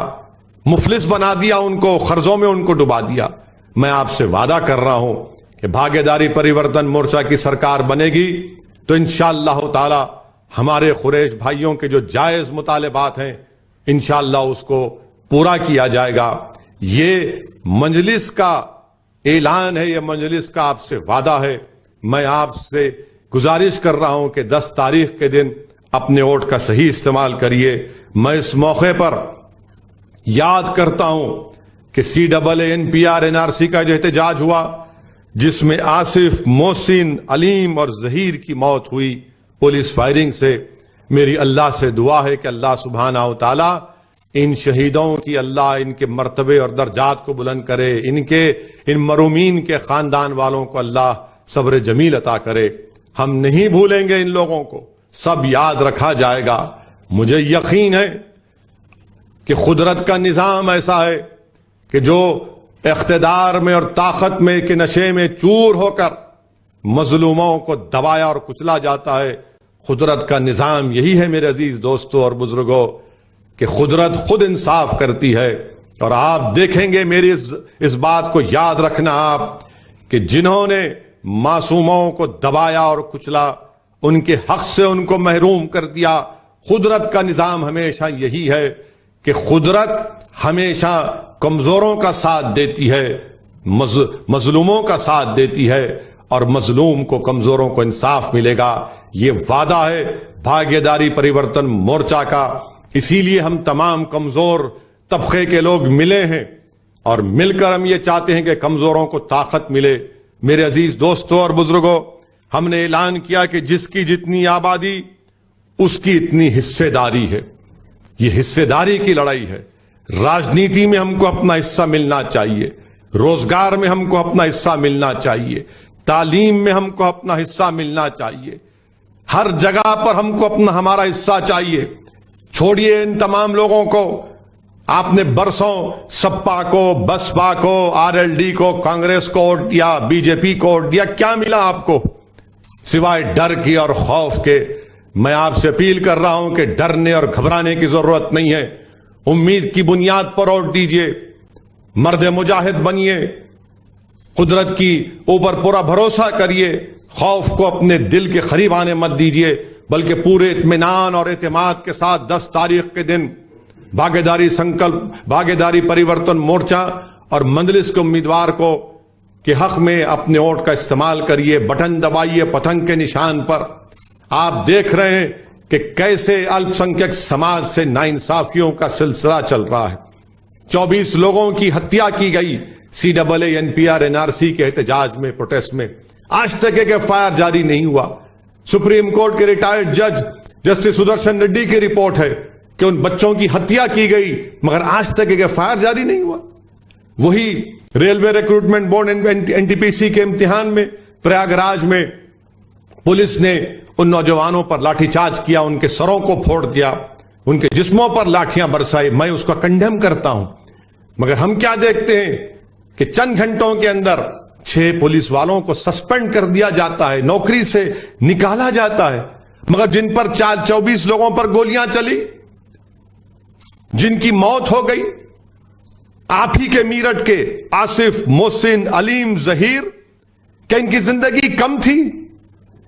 मुफलिस बना दिया, उनको कर्जों में उनको डुबा दिया। मैं आपसे वादा कर रहा हूं कि भागीदारी परिवर्तन मोर्चा की सरकार बनेगी तो इंशाअल्लाह ताला हमारे कुरैश भाइयों के जो जायज मुतालिबात हैं इंशाअल्लाह उसको पूरा किया जाएगा। ये मजलिस का ऐलान है, ये मजलिस का आपसे वादा है। मैं आपसे गुजारिश कर रहा हूं कि 10 तारीख के दिन अपने वोट का सही इस्तेमाल करिए। मैं इस मौके पर याद करता हूं कि CAA-NPR NRC का जो एहतजाज हुआ, जिसमें आसिफ, मोहसिन, अलीम और जहीर की मौत हुई पुलिस फायरिंग से, मेरी अल्लाह से दुआ है कि अल्लाह सुब्हाना व तआला इन शहीदों की अल्लाह इनके मर्तबे और दर्जात को बुलंद करे, इन मरूमीन के खानदान वालों को अल्लाह सब्र जमील अता करे। हम नहीं भूलेंगे इन लोगों को, सब याद रखा जाएगा। मुझे यकीन है कि कुदरत का निजाम ऐसा है कि जो इख्तिदार में और ताकत में के नशे में चूर होकर मजलूमों को दबाया और कुचला जाता है, कुदरत का निजाम यही है मेरे अजीज दोस्तों और बुजुर्गों, कि कुदरत खुद इंसाफ करती है। और आप देखेंगे, मेरी इस बात को याद रखना आप, कि जिन्होंने मासूमों को दबाया और कुचला, उनके हक से उनको महरूम कर दिया, कुदरत का निजाम हमेशा यही है कि कुदरत हमेशा कमजोरों का साथ देती है, मजलूमों का साथ देती है, और मजलूम को, कमजोरों को इंसाफ मिलेगा। ये वादा है भागीदारी परिवर्तन मोर्चा का। इसीलिए हम तमाम कमजोर तबके के लोग मिले हैं और मिलकर हम ये चाहते हैं कि कमजोरों को ताकत मिले। मेरे अजीज दोस्तों और बुजुर्गों, हमने ऐलान किया कि जिसकी जितनी आबादी उसकी इतनी हिस्सेदारी है। ये हिस्सेदारी की लड़ाई है। राजनीति में हमको अपना हिस्सा मिलना चाहिए, रोजगार में हमको अपना हिस्सा मिलना चाहिए, तालीम में हमको अपना हिस्सा मिलना चाहिए, हर जगह पर हमको अपना हमारा हिस्सा चाहिए। छोड़िए इन तमाम लोगों को, आपने बरसों सपा को, बसपा को, RLD को, कांग्रेस को वोट दिया, बीजेपी को वोट दिया, क्या मिला आपको सिवाय डर की और खौफ के। मैं आपसे अपील कर रहा हूं कि डरने और घबराने की जरूरत नहीं है। उम्मीद की बुनियाद पर वोट दीजिए, मर्द मुजाहिद बनिए, कुदरत की ऊपर पूरा भरोसा करिए, खौफ को अपने दिल के करीब आने मत दीजिए, बल्कि पूरे इत्मीनान और एतमाद के साथ 10 तारीख के दिन भागीदारी संकल्प, भागीदारी परिवर्तन मोर्चा और मजलिस के उम्मीदवार को के हक में अपने वोट का इस्तेमाल करिए। बटन दबाइए पतंग के निशान पर। आप देख रहे हैं कि कैसे अल्पसंख्यक समाज से नाइंसाफियों का सिलसिला चल रहा है। 24 लोगों की हत्या की गई CAA-NPR NRC के एहतजाज में, प्रोटेस्ट में। आज तक एक FIR जारी नहीं हुआ। सुप्रीम कोर्ट के रिटायर्ड जज जस्टिस सुदर्शन रेड्डी की रिपोर्ट है कि उन बच्चों की हत्या की गई, मगर आज तक एक FIR जारी नहीं हुआ। वही रेलवे रिक्रूटमेंट बोर्ड NTPC के इम्तिहान में प्रयागराज में पुलिस ने उन नौजवानों पर लाठीचार्ज किया, उनके सरों को फोड़ दिया, उनके जिस्मों पर लाठियां बरसाई। मैं उसका कंडेम करता हूं, मगर हम क्या देखते हैं कि चंद घंटों के अंदर 6 पुलिस वालों को सस्पेंड कर दिया जाता है, नौकरी से निकाला जाता है। मगर जिन पर 24 लोगों पर गोलियां चली, जिनकी मौत हो गई, आप ही के मीरठ के आसिफ, मोहसिन, अलीम, जहीर, क्या इनकी जिंदगी कम थी?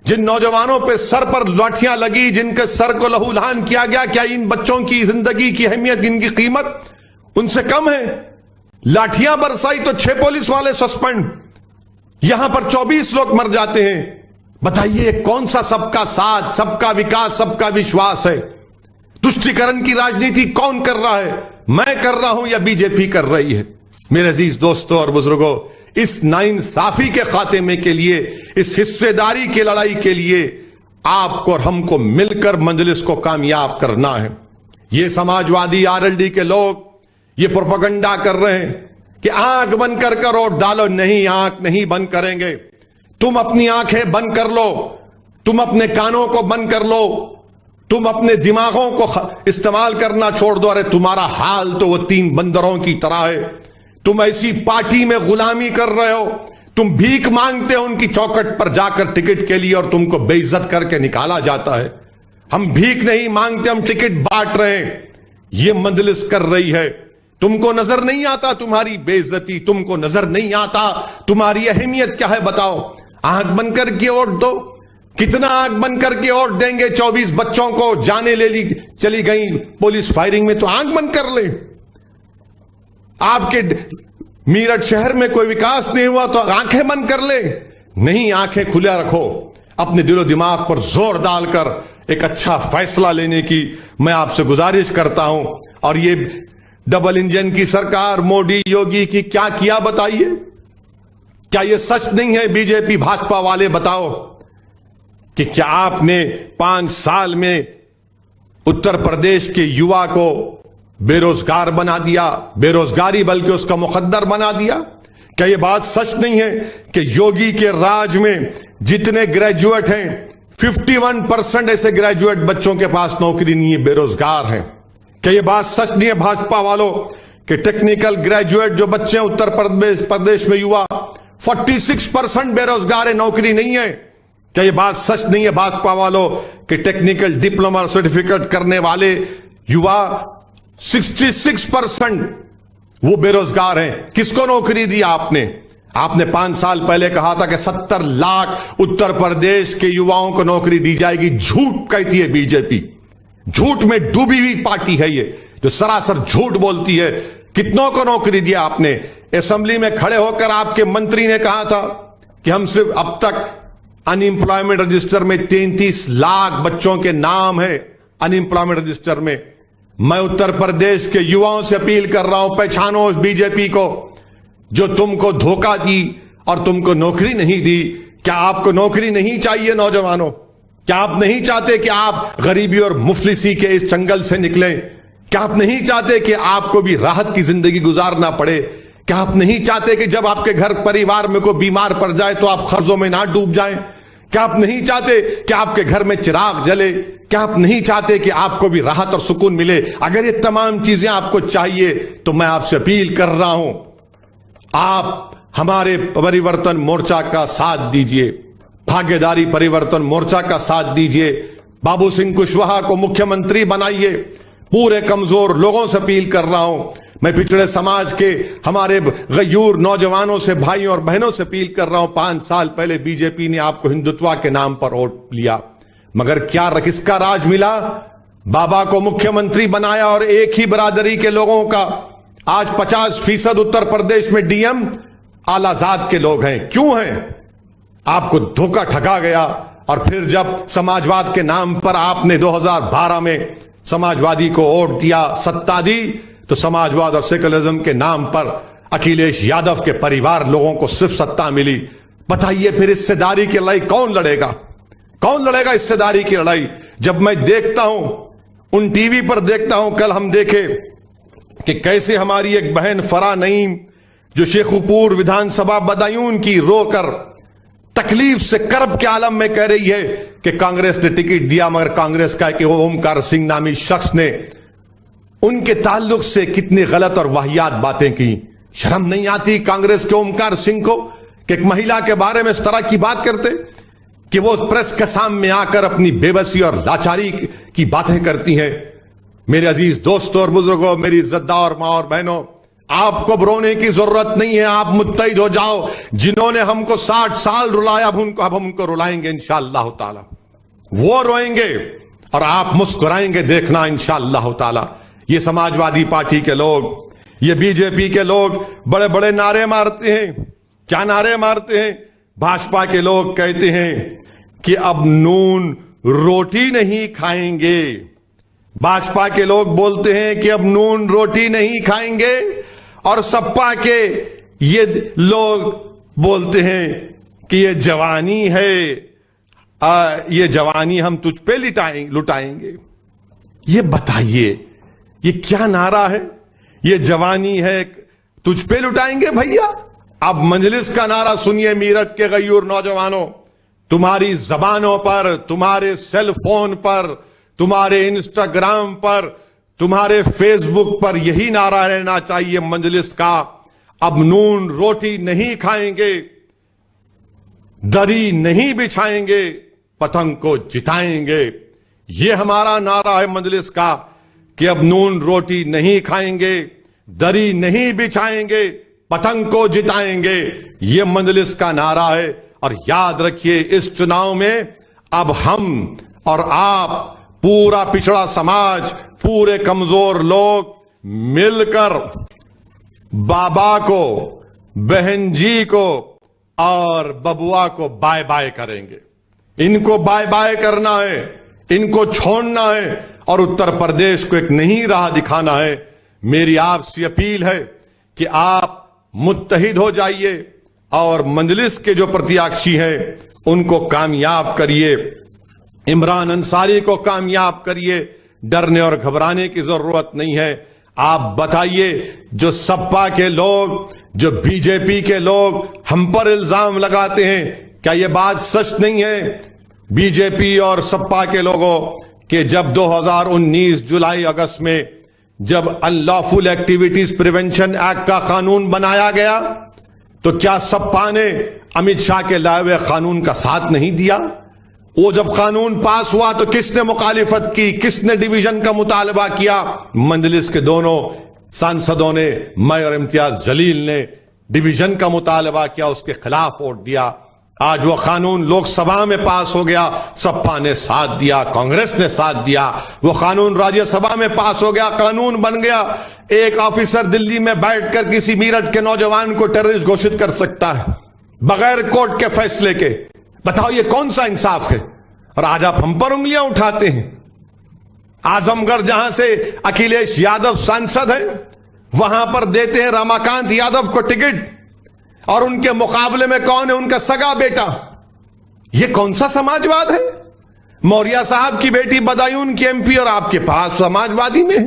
जिन नौजवानों पे सर पर लाठियां लगी, जिनके सर को लहूलुहान किया गया, क्या इन बच्चों की जिंदगी की अहमियत, इनकी कीमत उनसे कम है? लाठियां बरसाई तो 6 पुलिस वाले सस्पेंड, यहां पर 24 लोग मर जाते हैं। बताइए कौन सा सबका साथ, सबका विकास, सबका विश्वास है? तुष्टीकरण की राजनीति कौन कर रहा है? मैं कर रहा हूं या बीजेपी कर रही है? मेरे अजीज दोस्तों और बुजुर्गों, इस नाइंसाफी के खात्मे के लिए, इस हिस्सेदारी की लड़ाई के लिए आपको और हमको मिलकर मजलिस को कामयाब करना है। ये समाजवादी आरएलडी के लोग ये प्रोपेगेंडा कर रहे हैं कि आंख बंद कर कर वोट डालो। नहीं, आंख नहीं बंद करेंगे। तुम अपनी आंखें बंद कर लो, तुम अपने कानों को बंद कर लो, तुम अपने दिमागों को इस्तेमाल करना छोड़ दो। अरे तुम्हारा हाल तो वो 3 बंदरों की तरह है। तुम ऐसी पार्टी में गुलामी कर रहे हो, तुम भीख मांगते हो उनकी चौखट पर जाकर टिकट के लिए और तुमको बेइज्जत करके निकाला जाता है। हम भीख नहीं मांगते, हम टिकट बांट रहे हैं। ये मजलिस कर रही है। तुमको नजर नहीं आता तुम्हारी बेइज्जती, तुमको नजर नहीं आता तुम्हारी अहमियत क्या है? बताओ। आंख बंद करके वोट दो। कितना आंख बंद करके वोट देंगे? 24 बच्चों को जाने ले ली चली गई पुलिस फायरिंग में, तो आंख बंद कर ले। आपके मीरठ शहर में कोई विकास नहीं हुआ तो आंखें बंद कर ले। नहीं, आंखें खुला रखो। अपने दिलो दिमाग पर जोर डालकर एक अच्छा फैसला लेने की मैं आपसे गुजारिश करता हूं। और ये डबल इंजन की सरकार मोदी योगी की क्या किया बताइए? क्या ये सच नहीं है? बीजेपी भाजपा वाले बताओ कि क्या आपने 5 साल में उत्तर प्रदेश के युवा को बेरोजगार बना दिया? बेरोजगारी बल्कि उसका मुकद्दर बना दिया। क्या यह बात सच नहीं है कि योगी के राज में जितने ग्रेजुएट हैं 51% ऐसे ग्रेजुएट बच्चों के पास नौकरी नहीं है, बेरोजगार हैं? क्या यह बात सच नहीं है भाजपा वालों कि टेक्निकल ग्रेजुएट जो बच्चे हैं उत्तर प्रदेश में युवा 46% बेरोजगार है, नौकरी नहीं है? क्या यह बात सच नहीं है भाजपा वालों कि टेक्निकल डिप्लोमा सर्टिफिकेट करने वाले युवा 66% वो बेरोजगार हैं? किसको नौकरी दी आपने? आपने 5 साल पहले कहा था कि 70 लाख उत्तर प्रदेश के युवाओं को नौकरी दी जाएगी। झूठ कहती है बीजेपी। झूठ में डूबी हुई पार्टी है ये, जो सरासर झूठ बोलती है। कितनों को नौकरी दिया आपने? असेंबली में खड़े होकर आपके मंत्री ने कहा था कि हम सिर्फ अब तक अनएम्प्लॉयमेंट रजिस्टर में 33 लाख बच्चों के नाम है अनएम्प्लॉयमेंट रजिस्टर में। मैं उत्तर प्रदेश के युवाओं से अपील कर रहा हूं, पहचानो उस बीजेपी को जो तुमको धोखा दी और तुमको नौकरी नहीं दी। क्या आपको नौकरी नहीं चाहिए नौजवानों? क्या आप नहीं चाहते कि आप गरीबी और मुफलिसी के इस जंगल से निकलें? क्या आप नहीं चाहते कि आपको भी राहत की जिंदगी गुजारना पड़े? क्या आप नहीं चाहते कि जब आपके घर परिवार में कोई बीमार पड़ जाए तो आप कर्जों में ना डूब जाएं? क्या आप नहीं चाहते कि आपके घर में चिराग जले? क्या आप नहीं चाहते कि आपको भी राहत और सुकून मिले? अगर ये तमाम चीजें आपको चाहिए तो मैं आपसे अपील कर रहा हूं, आप हमारे परिवर्तन मोर्चा का साथ दीजिए, भागीदारी परिवर्तन मोर्चा का साथ दीजिए। बाबू सिंह कुशवाहा को मुख्यमंत्री बनाइए। पूरे कमजोर लोगों से अपील कर रहा हूं। मैं पिछड़े समाज के हमारे गयूर नौजवानों से, भाइयों और बहनों से अपील कर रहा हूं। 5 साल पहले बीजेपी ने आपको हिंदुत्व के नाम पर वोट लिया, मगर क्या किसका राज मिला? बाबा को मुख्यमंत्री बनाया और एक ही बरादरी के लोगों का आज 50% उत्तर प्रदेश में डीएम आलाजाद के लोग हैं। क्यों हैं? आपको धोखा ठगा गया। और फिर जब समाजवाद के नाम पर आपने 2012 में समाजवादी को वोट दिया, सत्ता दी, तो समाजवाद और सेकुलरिज्म के नाम पर अखिलेश यादव के परिवार लोगों को सिर्फ सत्ता मिली। बताइए फिर हिस्सेदारी की लड़ाई कौन लड़ेगा? कौन लड़ेगा हिस्सेदारी की लड़ाई? जब मैं देखता हूं, उन टीवी पर देखता हूं, कल हम देखे कि कैसे हमारी एक बहन फरा नईम जो शेखुपुर विधानसभा बदायूं की रोकर तकलीफ से कर्ब के आलम में कह रही है कि कांग्रेस ने टिकट दिया, मगर कांग्रेस का कि ओमकार सिंह नामी शख्स ने उनके ताल्लुक से कितनी गलत और वाहियात बातें की। शर्म नहीं आती कांग्रेस के ओमकार सिंह को कि एक महिला के बारे में इस तरह की बात करते, कि वो प्रेस के सामने आकर अपनी बेबसी और लाचारी की बातें करती हैं। मेरे अजीज दोस्तों और बुजुर्गों, मेरी इज्जतदार मां और बहनों, आपको रोने की जरूरत नहीं है। आप मुत्तैद हो जाओ। जिन्होंने हमको 60 साल रुलाया, अब हम उनको रुलाएंगे इंशाअल्लाह ताला। वो रोएंगे और आप मुस्कुराएंगे, देखना इंशाअल्लाह ताला। ये समाजवादी पार्टी के लोग, ये बीजेपी के लोग बड़े बड़े नारे मारते हैं। क्या नारे मारते हैं? भाजपा के लोग कहते हैं कि अब नून रोटी नहीं खाएंगे, भाजपा के लोग बोलते हैं कि अब नून रोटी नहीं खाएंगे, और सपा के ये लोग बोलते हैं कि ये जवानी है, ये जवानी हम तुझ पे लुटाएंगे। ये बताइए, ये क्या नारा है? ये जवानी है तुझ पे लुटाएंगे भैया। अब मजलिस का नारा सुनिए मीरठ के गयूर नौजवानों, तुम्हारी जबानों पर, तुम्हारे सेल फोन पर, तुम्हारे इंस्टाग्राम पर, तुम्हारे फेसबुक पर यही नारा रहना चाहिए मजलिस का, अब नून रोटी नहीं खाएंगे, दरी नहीं बिछाएंगे, पतंग को जिताएंगे। ये हमारा नारा है मजलिस का कि अब नून रोटी नहीं खाएंगे, दरी नहीं बिछाएंगे, पतंग को जिताएंगे। ये मजलिस का नारा है। और याद रखिए, इस चुनाव में अब हम और आप, पूरा पिछड़ा समाज, पूरे कमजोर लोग मिलकर बाबा को, बहन जी को और बबुआ को बाय बाय करेंगे। इनको बाय बाय करना है, इनको छोड़ना है और उत्तर प्रदेश को एक नई राह दिखाना है। मेरी आपसे अपील है कि आप मुत्तहिद हो जाइए और मजलिस के जो प्रत्याशी हैं उनको कामयाब करिए, इमरान अंसारी को कामयाब करिए। डरने और घबराने की जरूरत नहीं है। आप बताइए, जो सपा के लोग, जो बीजेपी के लोग हम पर इल्जाम लगाते हैं, क्या यह बात सच नहीं है बीजेपी और सपा के लोगों कि जब 2019 जुलाई अगस्त में जब अनलॉफुल एक्टिविटीज प्रिवेंशन एक्ट का कानून बनाया गया, तो क्या सपा ने अमित शाह के लाए हुए कानून का साथ नहीं दिया? वो जब कानून पास हुआ तो किसने मुखालिफत की, किसने डिवीजन का मुतालबा किया? मजलिस के दोनों सांसदों ने, मैं और इम्तियाज जलील ने डिवीजन का मुतालबा किया, उसके खिलाफ वोट दिया। आज वो कानून लोकसभा में पास हो गया, सपा ने साथ दिया, कांग्रेस ने साथ दिया। वो कानून राज्यसभा में पास हो गया, कानून बन गया। एक ऑफिसर दिल्ली में बैठकर किसी मीरठ के नौजवान को टेररिस्ट घोषित कर सकता है बगैर कोर्ट के फैसले के। बताओ ये कौन सा इंसाफ है? और आज आप हम पर उंगलियां उठाते हैं। आजमगढ़ जहां से अखिलेश यादव सांसद हैं, वहां पर देते हैं रमाकांत यादव को टिकट, और उनके मुकाबले में कौन है? उनका सगा बेटा। यह कौन सा समाजवाद है? मौर्या साहब की बेटी बदायूं की एमपी और आपके पास समाजवादी में है।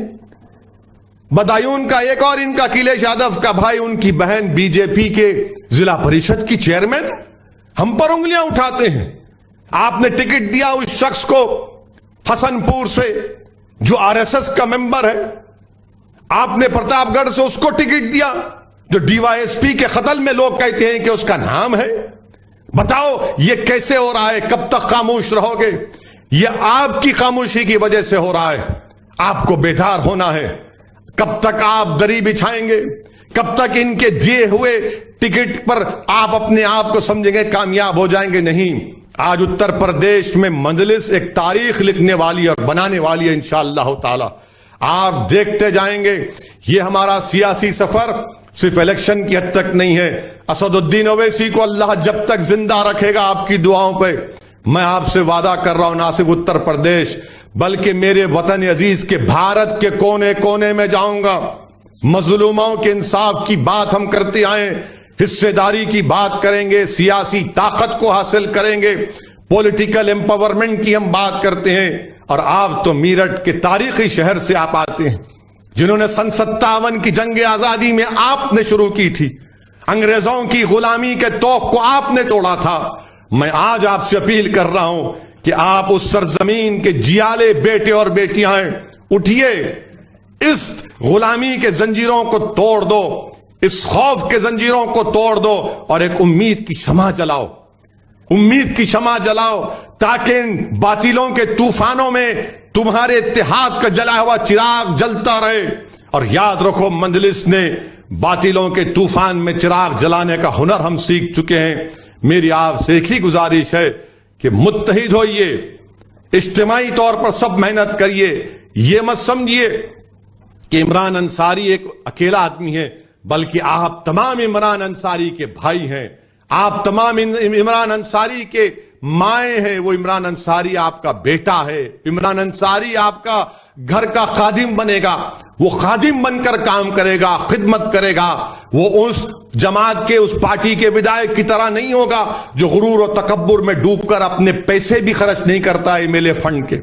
बदायूं का एक और इनका अखिलेश यादव का भाई, उनकी बहन बीजेपी के जिला परिषद की चेयरमैन। हम पर उंगलियां उठाते हैं। आपने टिकट दिया उस शख्स को हसनपुर से जो आरएसएस का मेंबर है, आपने प्रतापगढ़ से उसको टिकट दिया जो डीवाईएसपी के कत्ल में लोग कहते हैं कि उसका नाम है। बताओ ये कैसे हो रहा है? कब तक खामोश रहोगे? यह आपकी खामोशी की वजह से हो रहा है। आपको बेदार होना है। कब तक आप दरी बिछाएंगे? कब तक इनके दिए हुए टिकट पर आप अपने आप को समझेंगे कामयाब हो जाएंगे? नहीं। आज उत्तर प्रदेश में मजलिस एक तारीख लिखने वाली और बनाने वाली है इंशाअल्लाह ताला। आप देखते जाएंगे। ये हमारा सियासी सफर सिर्फ इलेक्शन की हद तक नहीं है। असदुद्दीन ओवैसी को अल्लाह जब तक जिंदा रखेगा आपकी दुआओं पे, मैं आपसे वादा कर रहा हूं, ना सिर्फ उत्तर प्रदेश बल्कि मेरे वतन अजीज के भारत के कोने कोने में जाऊंगा। मजलूमों के इंसाफ की बात हम करते आए, हिस्सेदारी की बात करेंगे, सियासी ताकत को हासिल करेंगे, पॉलिटिकल एम्पावरमेंट की हम बात करते हैं। और आप तो मीरठ के तारीखी शहर से आप आते हैं, जिन्होंने सन 57 की जंग आजादी में आपने शुरू की थी। अंग्रेजों की गुलामी के तोख को आपने तोड़ा था। मैं आज आपसे अपील कर रहा हूं कि आप उस सरजमीन के जियाले बेटे और बेटियां हैं, उठिए, इस गुलामी के जंजीरों को तोड़ दो, इस खौफ के जंजीरों को तोड़ दो और एक उम्मीद की शमा जलाओ। उम्मीद की शमा जलाओ ताकि इन बातिलों के तूफानों में तुम्हारे इत्तेहाद का जला हुआ चिराग जलता रहे। और याद रखो, मजलिस ने बातिलों के तूफान में चिराग जलाने का हुनर हम सीख चुके हैं। मेरी आपसे एक ही गुजारिश है कि मुत्तहिद होइए, इज्तिमाई तौर पर सब मेहनत करिए। यह मत समझिए कि इमरान अंसारी एक अकेला आदमी है, बल्कि आप तमाम इमरान अंसारी के भाई हैं। आप तमाम इमरान अंसारी के माए हैं। वो इमरान अंसारी आपका बेटा है, इमरान अंसारी आपका घर का खादिम बनेगा, वो खादिम बनकर काम करेगा, खिदमत करेगा। वो उस जमात के, उस पार्टी के विधायक की तरह नहीं होगा जो गुरूर और तकब्बुर में डूबकर अपने पैसे भी खर्च नहीं करता एमएलए फंड के।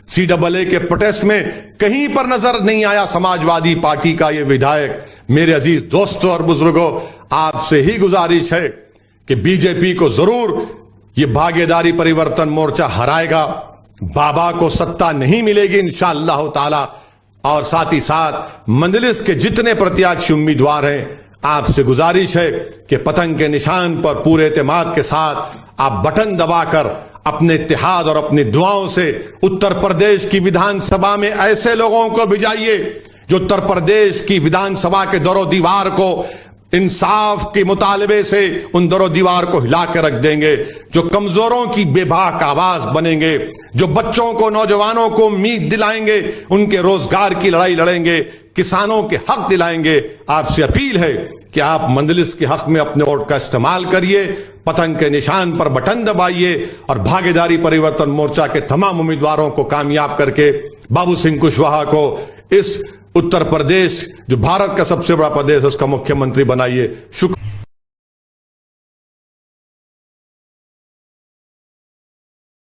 CAA के प्रोटेस्ट में कहीं पर नजर नहीं आया समाजवादी पार्टी का ये विधायक। मेरे अजीज दोस्तों और बुजुर्गों, आपसे ही गुजारिश है कि बीजेपी को जरूर ये भागीदारी परिवर्तन मोर्चा हराएगा। बाबा को सत्ता नहीं मिलेगी इंशाअल्लाह ताला। और साथ ही साथ मजलिस के जितने प्रत्याशी उम्मीदवार हैं, आपसे गुजारिश है कि पतंग के निशान पर पूरे एतमाद के साथ आप बटन दबाकर अपने इत्तेहाद और अपनी दुआओं से उत्तर प्रदेश की विधानसभा में ऐसे लोगों को भिजाइए जो उत्तर प्रदेश की विधानसभा के दरो दीवार को इंसाफ के मुतालबे से उन दरो दीवार को हिला के रख देंगे, जो कमजोरों की बेबाक आवाज बनेंगे, जो बच्चों को, नौजवानों को उम्मीद दिलाएंगे, उनके रोजगार की लड़ाई लड़ेंगे, किसानों के हक दिलाएंगे। आपसे अपील है कि आप मंजलिस के हक में अपने वोट का इस्तेमाल करिए, पतंग के निशान पर बटन दबाइए और भागीदारी परिवर्तन मोर्चा के तमाम उम्मीदवारों को कामयाब करके बाबू सिंह कुशवाहा को इस उत्तर प्रदेश जो भारत का सबसे बड़ा प्रदेश है उसका मुख्यमंत्री बनाइए। शुक्रिया।